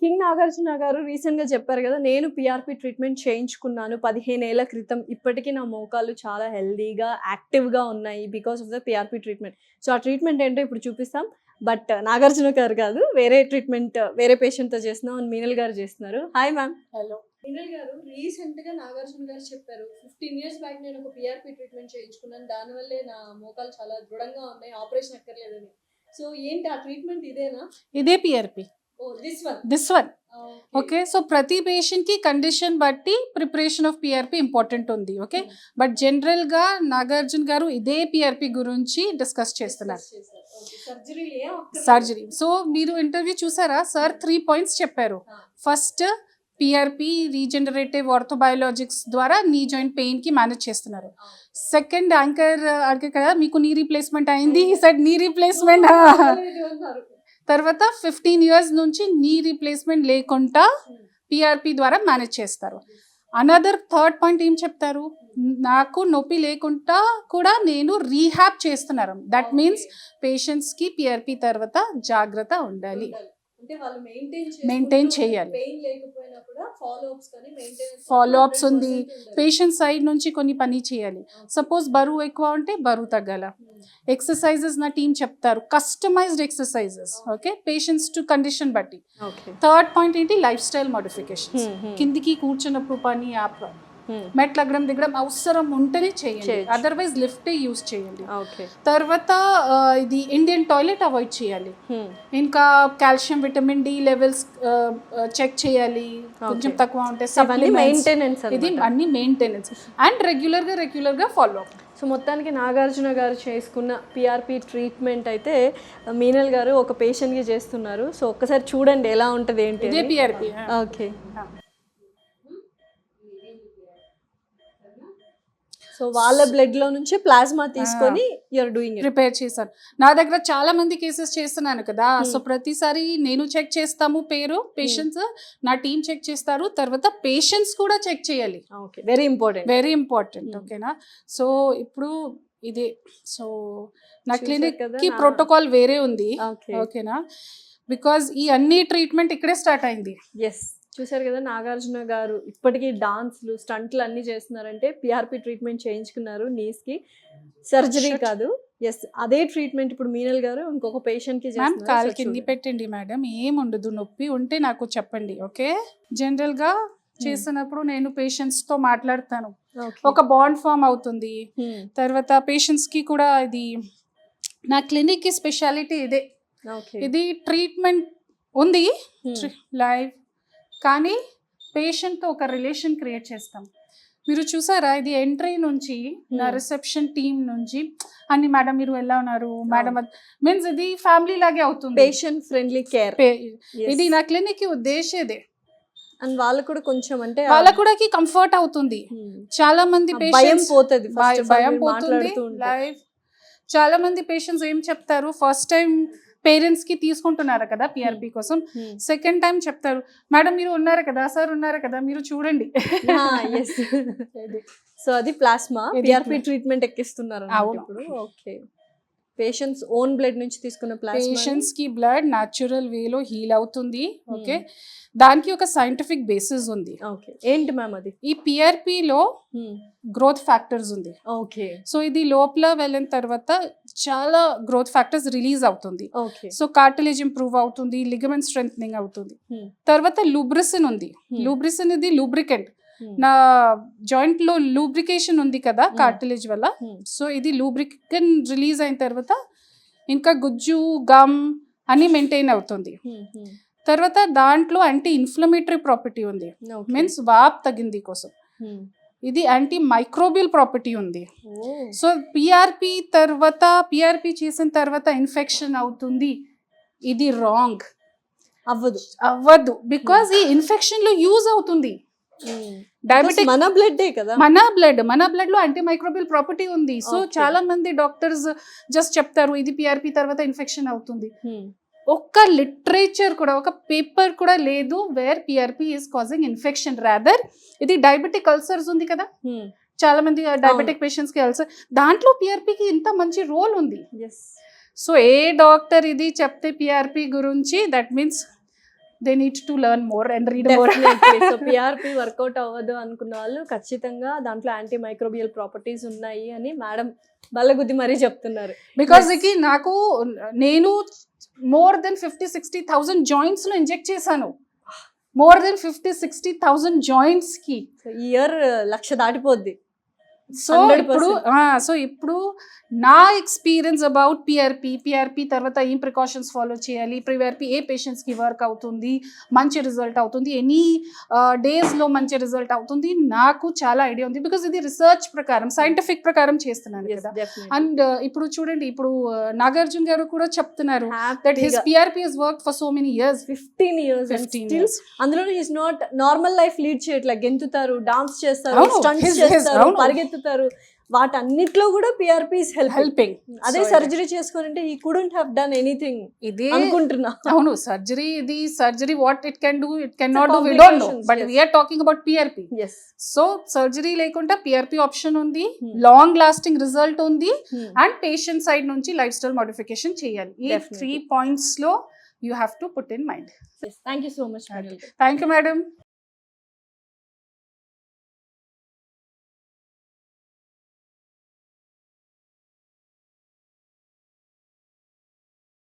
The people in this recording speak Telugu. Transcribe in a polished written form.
కింగ్ నాగార్జున గారు రీసెంట్ గా చెప్పారు కదా, నేను పిఆర్పి ట్రీట్మెంట్ చేయించుకున్నాను 15 ఏళ్ల క్రితం. ఇప్పటికీ నా మోకాళ్ళు చాలా హెల్దీగా యాక్టివ్గా ఉన్నాయి because of the PRP treatment. So ఆ ట్రీట్మెంట్ ఏంటో ఇప్పుడు చూపిస్తాం. బట్ నాగార్జున గారు కాదు, వేరే ట్రీట్మెంట్ వేరే పేషెంట్తో చేస్తున్నాం. మీనల్ గారు చేస్తున్నారు. Hi ma'am. హలో. మీనల్ గారు రీసెంట్ గా నాగార్జున గారు చెప్పారు, 15 years బ్యాక్ నేను ఒక పిఆర్పి ట్రీట్మెంట్ చేయించుకున్నాను, దానివల్లే నా మోకాలు చాలా దృఢంగా ఉన్నాయి, ఆపరేషన్ అక్కర్లేదని. సో ఏంటి ఆ ట్రీట్మెంట్ ఇదేనా? ఇదే PRP. This one. Okay, so ప్రతి పేషెంట్ కి కండిషన్ బట్టి ప్రిపరేషన్ ఆఫ్ పిఆర్పి ఇంపార్టెంట్ ఉంది. ఓకే, బట్ జనరల్ గా నాగార్జున గారు ఇదే పిఆర్పి గురించి డిస్కస్ చేస్తున్నారు. సర్జరీ. సో మీరు ఇంటర్వ్యూ చూసారా సార్? 3 points చెప్పారు. ఫస్ట్, పిఆర్పి రీజనరేటివ్ ఆర్థోబయోలాజిక్స్ ద్వారా నీ జాయింట్ పెయిన్ కి మేనేజ్ చేస్తున్నారు. సెకండ్, యాంకర్ అడిగారు కదా మీకు నీ రీప్లేస్మెంట్ అయింది, సార్ నీ రీప్లేస్మెంట్. తర్వాత 15 years నుంచి నీ రీప్లేస్మెంట్ లేకుండా పిఆర్పి ద్వారా మేనేజ్ చేస్తారు. అనదర్ థర్డ్ పాయింట్ ఏం చెప్తారు, నాకు నొప్పి లేకుండా కూడా నేను రీహాబ్ చేస్తున్నారు. దట్ మీన్స్ పేషెంట్స్కి పిఆర్పి తర్వాత జాగ్రత్త ఉండాలి, మెయింటైన్ చేయాలి. ఫాలో అప్స్ ఉంది, పేషెంట్ సైడ్ నుంచి కొన్ని పని చేయాలి. సపోజ్ బరువు ఎక్కువ ఉంటే బరువు తగ్గాల. ఎక్సర్సైజెస్ నా టీం చెప్తారు, customised exercises. Okay, patients to condition బట్టి. థర్డ్ పాయింట్ ఏంటి, లైఫ్ స్టైల్ మోడిఫికేషన్. కిందికి కూర్చున్నప్పుడు పని మెట్లు దిగడం అవసరం ఉంటేనే చేయండి, అదర్వైజ్ లిఫ్ట్ యూజ్ చేయండి. తర్వాత ఇది ఇండియన్ టాయిలెట్ అవాయిడ్ చేయాలి. ఇంకా calcium, vitamin D levels check చేయాలి, కొంచెం తక్కువ ఉంటే ఇది అన్ని మెయింటెనెన్స్ అండ్ రెగ్యులర్ గా ఫాలో అప్. సో మొత్తానికి నాగార్జున గారు చేసుకున్న పిఆర్పి ట్రీట్మెంట్ అయితే మీనల్ గారు ఒక పేషెంట్కి చేస్తున్నారు. సో ఒక్కసారి చూడండి ఎలా ఉంటుంది ఏంటి. ఇదే పిఆర్పి. ఓకే, సో వాళ్ళ బ్లడ్ లో నుంచి ప్లాస్మా తీసుకొని యూఆర్ డూయింగ్ ప్రిపేర్ చేశాను. నా దగ్గర చాలా మంది కేసెస్ చేస్తున్నాను కదా, సో ప్రతిసారి నేను చెక్ చేస్తాము పేరు, పేషెంట్స్ నా టీం చెక్ చేస్తారు, తర్వాత పేషెంట్స్ కూడా చెక్ చేయాలి. Very important. ఓకేనా, సో ఇప్పుడు ఇది సో నా క్లినిక్ కి ప్రోటోకాల్ వేరే ఉంది. ఓకేనా, బికాజ్ ఈ అన్ని ట్రీట్మెంట్ ఇక్కడే స్టార్ట్ అయింది. ఎస్, చూసారు కదా నాగార్జున గారు ఇప్పటికీ డాన్స్లు స్టంట్లు అన్ని చేస్తున్నారంటే పిఆర్పి ట్రీట్మెంట్ చేయించుకున్నారు, నీస్కి సర్జరీ కాదు. ఎస్, అదే ట్రీట్మెంట్ ఇప్పుడు మీనల్ గారు ఇంకొక పేషెంట్కి కాలు కింది పెట్టండి మేడం, ఏముండదు, నొప్పి ఉంటే నాకు చెప్పండి. ఓకే, జనరల్గా చేసినప్పుడు నేను పేషెంట్స్తో మాట్లాడతాను, ఒక బాండ్ ఫామ్ అవుతుంది. తర్వాత పేషెంట్స్కి కూడా ఇది నా క్లినిక్కి స్పెషాలిటీ ఇదే. ఇది ట్రీట్మెంట్ ఉంది లైవ్, కానీ పేషెంట్తో ఒక రిలేషన్ క్రియేట్ చేస్తాం. మీరు చూసారా, ఇది ఎంట్రీ నుంచి నా రిసెప్షన్ టీమ్ నుంచి అన్ని మేడం మీరు ఎలా ఉన్నారు మేడం, మీన్స్ ఇది ఫ్యామిలీ లాగే అవుతుంది, పేషెంట్ ఫ్రెండ్లీ కేర్. ఇది నా క్లినిక్ కి ఉద్దేశం ఇదే. అండ్ వాళ్ళకు కూడా కొంచెం అంటే వాళ్ళకు కూడా కంఫర్ట్ అవుతుంది. చాలా మంది భయం పోతుంది, లైఫ్. చాలా మంది పేషెంట్స్ ఏం చెప్తారు, ఫస్ట్ టైం పేరెంట్స్ కి తీసుకుంటున్నారు కదా పిఆర్పి కోసం, సెకండ్ టైం చెప్తారు మేడం మీరు ఉన్నారు కదా, సార్ ఉన్నారు కదా, మీరు చూడండి. సో అది ప్లాస్మా పిఆర్పి ట్రీట్మెంట్ ఎక్కిస్తున్నారు ఇప్పుడు. ఓకే, పేషెంట్స్ ఓన్ బ్లడ్ నుంచి తీసుకున్న ప్లాస్మా, పేషెంట్స్ కి బ్లడ్ న్యాచురల్ వేలో హీల్ అవుతుంది. ఓకే, దానికి ఒక సైంటిఫిక్ బేసిస్ ఉంది. ఓకే, ఏంటి మ్యామ్ అది? ఈ పిఆర్పి లో గ్రోత్ ఫ్యాక్టర్స్ ఉంది. ఓకే, సో ఇది లోపల వెళ్ళిన తర్వాత చాలా గ్రోత్ ఫ్యాక్టర్స్ రిలీజ్ అవుతుంది. సో కార్టిలేజ్ ఇంప్రూవ్ అవుతుంది, లిగమెంట్ స్ట్రెంథనింగ్ అవుతుంది. తర్వాత లూబ్రిసిన్ ఉంది. లూబ్రిసిన్ ఇది లూబ్రికెంట్. నా జాయింట్ లో లూబ్రికేషన్ ఉంది కదా కార్టిలేజ్ వల్ల, సో ఇది లూబ్రికెన్ రిలీజ్ అయిన తర్వాత ఇంకా గుజ్జు గమ్ అని మెయింటైన్ అవుతుంది. తర్వాత దాంట్లో యాంటీ ఇన్ఫ్లమేటరీ ప్రాపర్టీ ఉంది, మీన్స్ వాప్ తగ్గింది కోసం. ఇది యాంటీ మైక్రోబియల్ ప్రాపర్టీ ఉంది. సో పిఆర్పి చేసిన తర్వాత ఇన్ఫెక్షన్ అవుతుంది, ఇది రాంగ్. అవ్వదు బికాజ్ ఈ ఇన్ఫెక్షన్ లో యూజ్ అవుతుంది. డయాబెటిక్ మన బ్లడ్ లో యాంటీ మైక్రోబియల్ ప్రాపర్టీ ఉంది. సో చాలా మంది డాక్టర్స్ జస్ట్ చెప్తారు ఇది పిఆర్పి తర్వాత ఇన్ఫెక్షన్ అవుతుంది. ఒక్క లిటరేచర్ కూడా, ఒక పేపర్ కూడా లేదు where PRP is causing infection. Rather ఇది డయాబెటిక్ అల్సర్స్ ఉంది కదా, చాలా మంది డయాబెటిక్ పేషెంట్స్ కి అల్సర్, దాంట్లో పిఆర్పికి ఇంత మంచి రోల్ ఉంది. సో ఏ డాక్టర్ ఇది చెప్తే పిఆర్పి గురించి, that means they need to learn more and read more. So PRP work out అవ్వదు అనుకున్న వాళ్ళు ఖచ్చితంగా దాంట్లో యాంటీ మైక్రోబియల్ ప్రాపర్టీస్ ఉన్నాయి అని మేడం బల్లగుద్ది మరీ చెప్తున్నారు. బికాస్ నాకు నేను మోర్ దెన్ 50-60,000 జాయింట్స్ లో ఇంజెక్ట్ చేశాను. మోర్ దెన్ 50-60,000 జాయింట్స్ కి. ఇయర్ 1,00,000 దాటిపోద్ది. సో ఇప్పుడు నా ఎక్స్పీరియన్స్ అబౌట్ పిఆర్పి తర్వాత ఏం ప్రికాషన్స్ ఫాలో చేయాలి, పిఆర్పి ఏ పేషెంట్స్కి వర్క్ అవుతుంది, మంచి రిజల్ట్ అవుతుంది, ఎనీ డేస్లో మంచి రిజల్ట్ అవుతుంది, నాకు చాలా ఐడియా ఉంది. బికాస్ ఇది రిసర్చ్ ప్రకారం సైంటిఫిక్ ప్రకారం చేస్తున్నాను కదా. అండ్ ఇప్పుడు చూడండి, ఇప్పుడు నాగార్జున గారు కూడా చెప్తున్నారు that his PRP has work for so many years, 15 years. అందులో his not normal life lead చేయట్లేదు. గెంతుతారు, డాన్స్ చేస్తారు, స్టంట్స్ చేస్తారు, పరిగెత్తుతారు, వాటన్నిట్లో కూడా పిఆర్పి ఇస్ హెల్పింగ్. అదే సర్జరీ చేసుకుంటే he couldn't have done anything ఇది అనుకుంటున్నా. అవును, surgery what it can do, it can not do, we don't know, but we are talking about PRP. So surgery లేకుండా పిఆర్పి ఆప్షన్ ఉంది, లాంగ్ లాస్టింగ్ రిజల్ట్ ఉంది, అండ్ పేషెంట్ సైడ్ నుంచి లైఫ్ స్టైల్ మోడిఫికేషన్ చేయాలి. ఈ 3 points లో you have to put in mind. Yes, thank you so much. Thank you, madam.